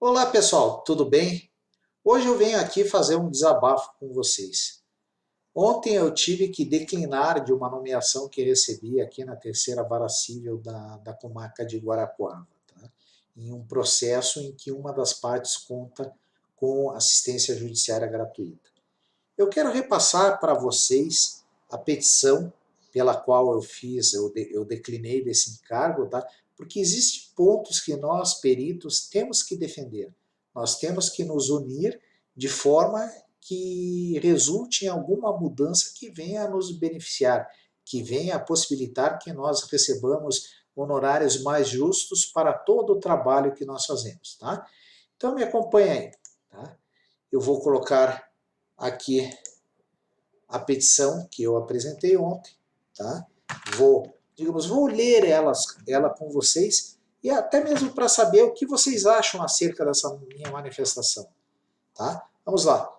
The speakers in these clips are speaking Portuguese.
Olá pessoal, tudo bem? Hoje eu venho aqui fazer um desabafo com vocês. Ontem eu tive que declinar de uma nomeação que recebi aqui na terceira vara civil da comarca de Guarapuava, tá? Em um processo em que uma das partes conta com assistência judiciária gratuita. Eu quero repassar para vocês a petição pela qual eu declinei desse encargo, tá? Porque existem pontos que nós, peritos, temos que defender. Nós temos que nos unir de forma que resulte em alguma mudança que venha a nos beneficiar, que venha a possibilitar que nós recebamos honorários mais justos para todo o trabalho que nós fazemos, tá? Então me acompanha aí, tá? Eu vou colocar aqui a petição que eu apresentei ontem, tá? Vou ler ela com vocês e até mesmo para saber o que vocês acham acerca dessa minha manifestação, tá? Vamos lá.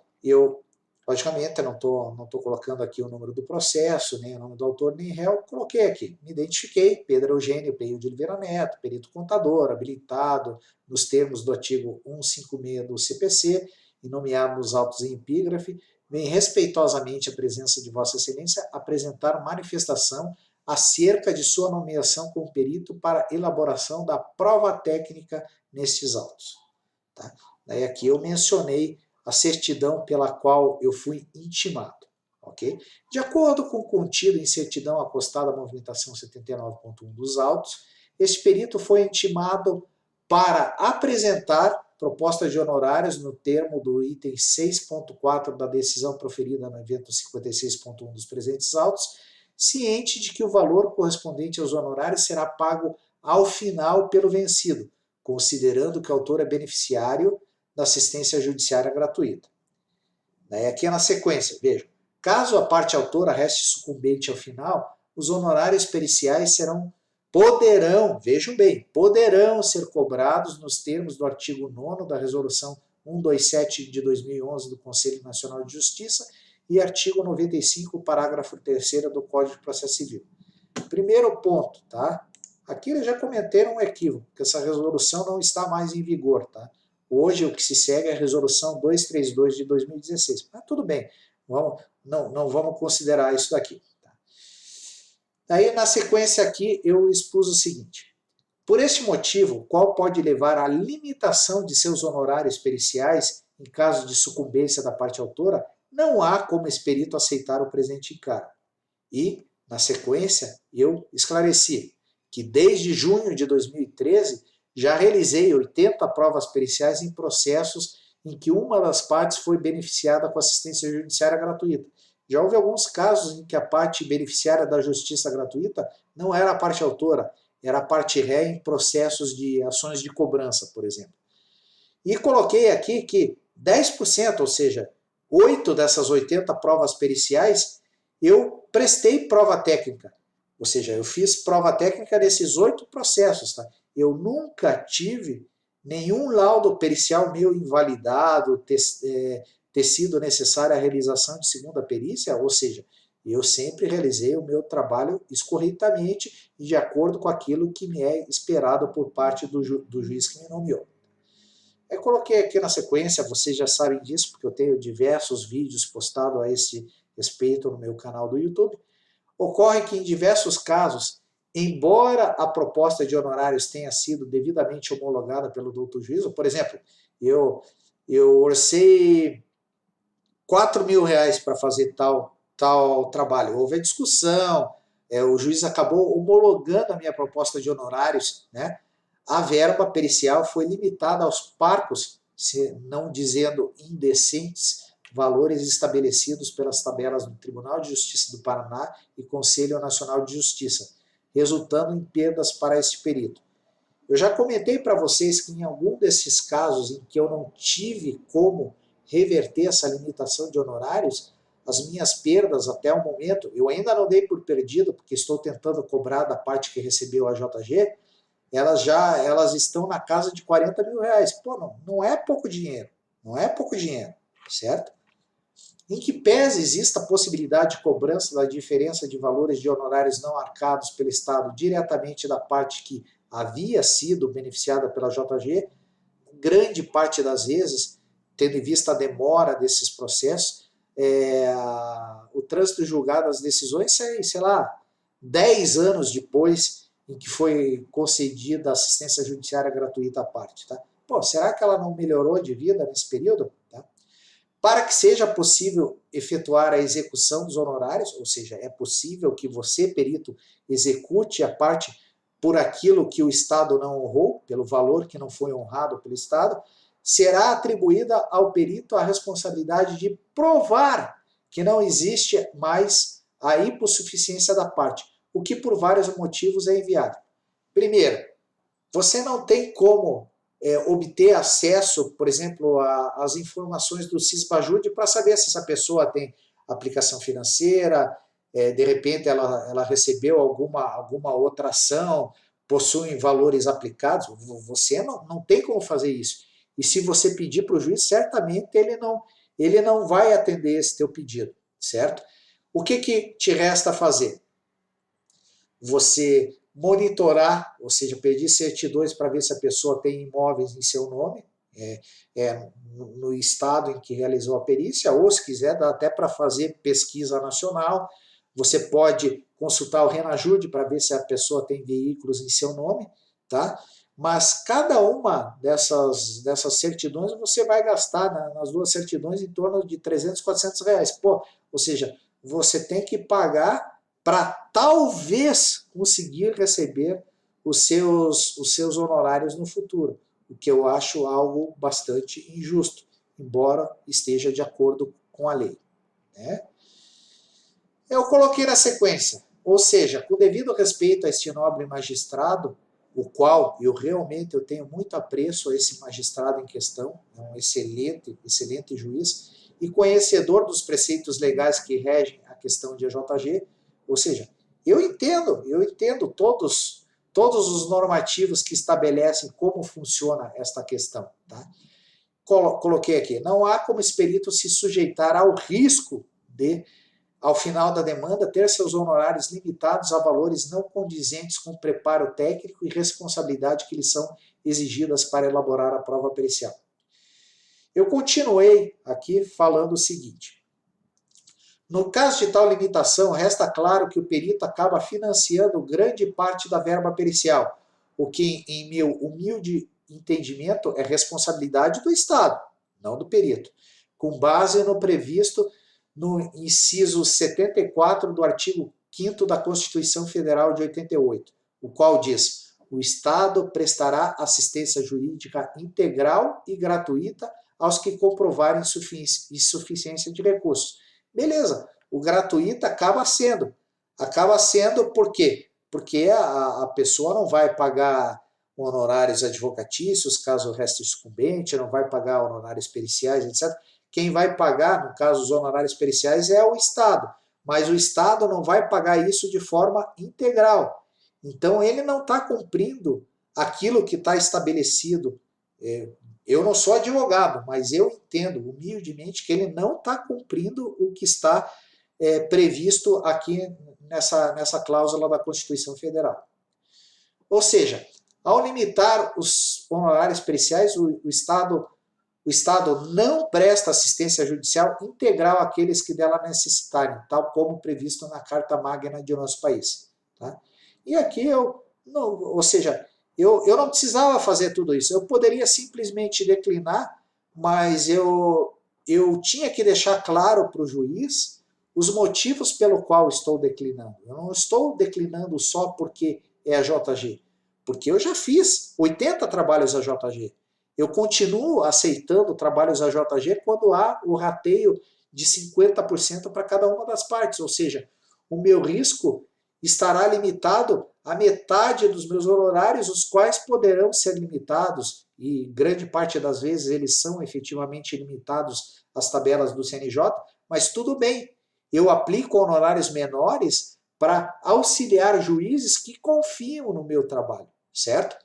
Logicamente, eu não tô colocando aqui o número do processo, nem o nome do autor, nem réu, coloquei aqui. Me identifiquei, Pedro Eugênio Peio de Oliveira Neto, perito contador, habilitado nos termos do artigo 156 do CPC e nomeado nos autos em epígrafe, vem respeitosamente a presença de Vossa Excelência apresentar manifestação acerca de sua nomeação como perito para elaboração da prova técnica nestes autos. Tá? Daí aqui eu mencionei a certidão pela qual eu fui intimado. Okay? De acordo com o contido em certidão acostada à movimentação 79.1 dos autos, este perito foi intimado para apresentar proposta de honorários no termo do item 6.4 da decisão proferida no evento 56.1 dos presentes autos, ciente de que o valor correspondente aos honorários será pago ao final pelo vencido, considerando que o autor é beneficiário da assistência judiciária gratuita. Daí aqui é na sequência, vejam. Caso a parte autora reste sucumbente ao final, os honorários periciais vejam bem, poderão ser cobrados nos termos do artigo 9º da Resolução 127 de 2011 do Conselho Nacional de Justiça e artigo 95, parágrafo 3º do Código de Processo Civil. Primeiro ponto, tá? Aqui eles já cometeram um equívoco, que essa resolução não está mais em vigor, tá? Hoje o que se segue é a resolução 232 de 2016. Mas tudo bem, não vamos considerar isso daqui. Tá? Daí na sequência aqui eu expus o seguinte. Por este motivo, qual pode levar à limitação de seus honorários periciais em caso de sucumbência da parte autora, não há como esse perito aceitar o presente encargo. E, na sequência, eu esclareci que desde junho de 2013 já realizei 80 provas periciais em processos em que uma das partes foi beneficiada com assistência judiciária gratuita. Já houve alguns casos em que a parte beneficiária da justiça gratuita não era a parte autora, era a parte ré em processos de ações de cobrança, por exemplo. E coloquei aqui que 10%, ou seja, 8 dessas 80 provas periciais, eu prestei prova técnica. Ou seja, eu fiz prova técnica desses 8 processos. Tá? Eu nunca tive nenhum laudo pericial meu invalidado, ter sido necessária a realização de segunda perícia, ou seja, eu sempre realizei o meu trabalho escorretamente e de acordo com aquilo que me é esperado por parte do juiz que me nomeou. Eu coloquei aqui na sequência, vocês já sabem disso, porque eu tenho diversos vídeos postados a esse respeito no meu canal do YouTube. Ocorre que em diversos casos, embora a proposta de honorários tenha sido devidamente homologada pelo doutor juízo, por exemplo, eu orcei R$4.000 para fazer tal trabalho. Houve a discussão, o juiz acabou homologando a minha proposta de honorários, né? A verba pericial foi limitada aos parcos, se não dizendo indecentes, valores estabelecidos pelas tabelas do Tribunal de Justiça do Paraná e Conselho Nacional de Justiça, resultando em perdas para este perito. Eu já comentei para vocês que em algum desses casos em que eu não tive como reverter essa limitação de honorários, as minhas perdas até o momento, eu ainda não dei por perdido, porque estou tentando cobrar da parte que recebeu a JG, elas estão na casa de R$40.000. Pô, não é pouco dinheiro, não é pouco dinheiro, certo? Em que pese exista a possibilidade de cobrança da diferença de valores de honorários não arcados pelo Estado diretamente da parte que havia sido beneficiada pela JG, grande parte das vezes, tendo em vista a demora desses processos, o trânsito julgado das decisões sai, sei lá, 10 anos depois em que foi concedida assistência judiciária gratuita à parte. Tá? Pô, será que ela não melhorou de vida nesse período? Tá? Para que seja possível efetuar a execução dos honorários, ou seja, é possível que você, perito, execute a parte por aquilo que o Estado não honrou, pelo valor que não foi honrado pelo Estado, será atribuída ao perito a responsabilidade de provar que não existe mais a hipossuficiência da parte, o que por vários motivos é inviável. Primeiro, você não tem como obter acesso, por exemplo, às informações do Cisbajude para saber se essa pessoa tem aplicação financeira, de repente ela recebeu alguma outra ação, possui valores aplicados. Você não tem como fazer isso. E se você pedir para o juiz, certamente ele não vai atender esse teu pedido, certo? O que te resta fazer? Você monitorar, ou seja, pedir certidões para ver se a pessoa tem imóveis em seu nome, no estado em que realizou a perícia, ou se quiser, dá até para fazer pesquisa nacional. Você pode consultar o Renajude para ver se a pessoa tem veículos em seu nome, tá? Mas cada uma dessas certidões você vai gastar nas duas certidões em torno de 300, 400 reais. Pô, ou seja, você tem que pagar para talvez conseguir receber os seus honorários no futuro, o que eu acho algo bastante injusto, embora esteja de acordo com a lei. Né? Eu coloquei na sequência, ou seja, com devido respeito a este nobre magistrado, o qual eu realmente tenho muito apreço a esse magistrado em questão, é um excelente juiz, e conhecedor dos preceitos legais que regem a questão de EJG, ou seja, eu entendo todos os normativos que estabelecem como funciona esta questão. Tá? Coloquei aqui, não há como esse perito se sujeitar ao risco de, ao final da demanda, ter seus honorários limitados a valores não condizentes com o preparo técnico e responsabilidade que lhes são exigidas para elaborar a prova pericial. Eu continuei aqui falando o seguinte. No caso de tal limitação, resta claro que o perito acaba financiando grande parte da verba pericial, o que, em meu humilde entendimento, é responsabilidade do Estado, não do perito, com base no previsto no inciso 74 do artigo 5º da Constituição Federal de 88, o qual diz: o Estado prestará assistência jurídica integral e gratuita aos que comprovarem insuficiência de recursos. Beleza, o gratuito acaba sendo por quê? Porque a pessoa não vai pagar honorários advocatícios, caso reste sucumbente, não vai pagar honorários periciais, etc. Quem vai pagar, no caso, os honorários periciais é o Estado, mas o Estado não vai pagar isso de forma integral. Então, ele não está cumprindo aquilo que está estabelecido. Eu não sou advogado, mas eu entendo humildemente que ele não está cumprindo o que está previsto aqui nessa cláusula da Constituição Federal. Ou seja, ao limitar os honorários periciais, o Estado não presta assistência judicial integral àqueles que dela necessitarem, tal como previsto na Carta Magna de nosso país. Tá? E aqui eu não precisava fazer tudo isso. Eu poderia simplesmente declinar, mas eu tinha que deixar claro para o juiz os motivos pelo qual estou declinando. Eu não estou declinando só porque é a JG, porque eu já fiz 80 trabalhos a JG. Eu continuo aceitando trabalhos a JG quando há o rateio de 50% para cada uma das partes, ou seja, o meu risco estará limitado à metade dos meus honorários, os quais poderão ser limitados, e grande parte das vezes eles são efetivamente limitados às tabelas do CNJ, mas tudo bem, eu aplico honorários menores para auxiliar juízes que confiam no meu trabalho, certo?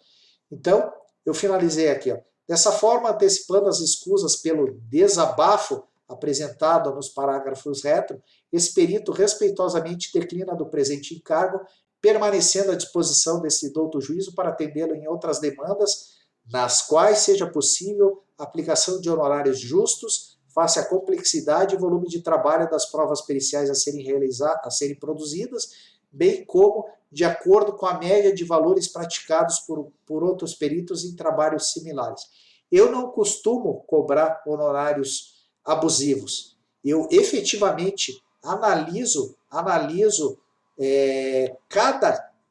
Então, eu finalizei aqui. Ó. Dessa forma, antecipando as escusas pelo desabafo apresentado nos parágrafos retro, esse perito respeitosamente declina do presente encargo, permanecendo à disposição desse douto juízo para atendê-lo em outras demandas nas quais seja possível a aplicação de honorários justos face à complexidade e volume de trabalho das provas periciais a serem produzidas, bem como de acordo com a média de valores praticados por outros peritos em trabalhos similares. Eu não costumo cobrar honorários abusivos. Eu efetivamente analiso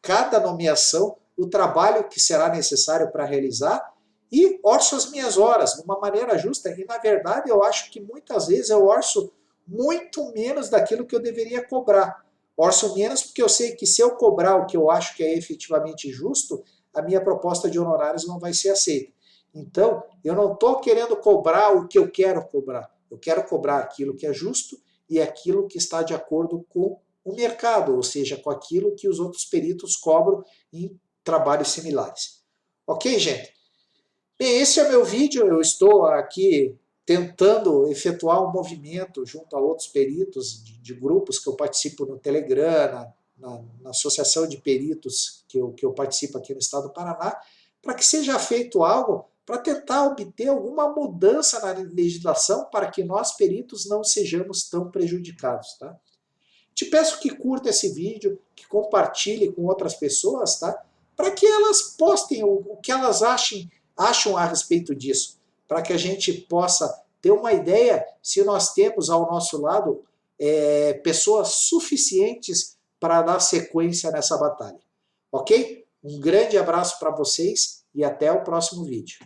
cada nomeação, o trabalho que será necessário para realizar e orço as minhas horas de uma maneira justa. E, na verdade, eu acho que muitas vezes eu orço muito menos daquilo que eu deveria cobrar. Orço menos porque eu sei que se eu cobrar o que eu acho que é efetivamente justo, a minha proposta de honorários não vai ser aceita. Então, eu não estou querendo cobrar o que eu quero cobrar. Eu quero cobrar aquilo que é justo e aquilo que está de acordo com o mercado, ou seja, com aquilo que os outros peritos cobram em trabalhos similares. Ok, gente? Bem, esse é meu vídeo. Eu estou aqui tentando efetuar um movimento junto a outros peritos de grupos que eu participo no Telegram, na associação de peritos que eu participo aqui no estado do Paraná, para que seja feito algo para tentar obter alguma mudança na legislação para que nós, peritos, não sejamos tão prejudicados. Tá? Te peço que curta esse vídeo, que compartilhe com outras pessoas, tá? Para que elas postem o que elas acham a respeito disso, para que a gente possa ter uma ideia se nós temos ao nosso lado pessoas suficientes para dar sequência nessa batalha. Ok? Um grande abraço para vocês e até o próximo vídeo.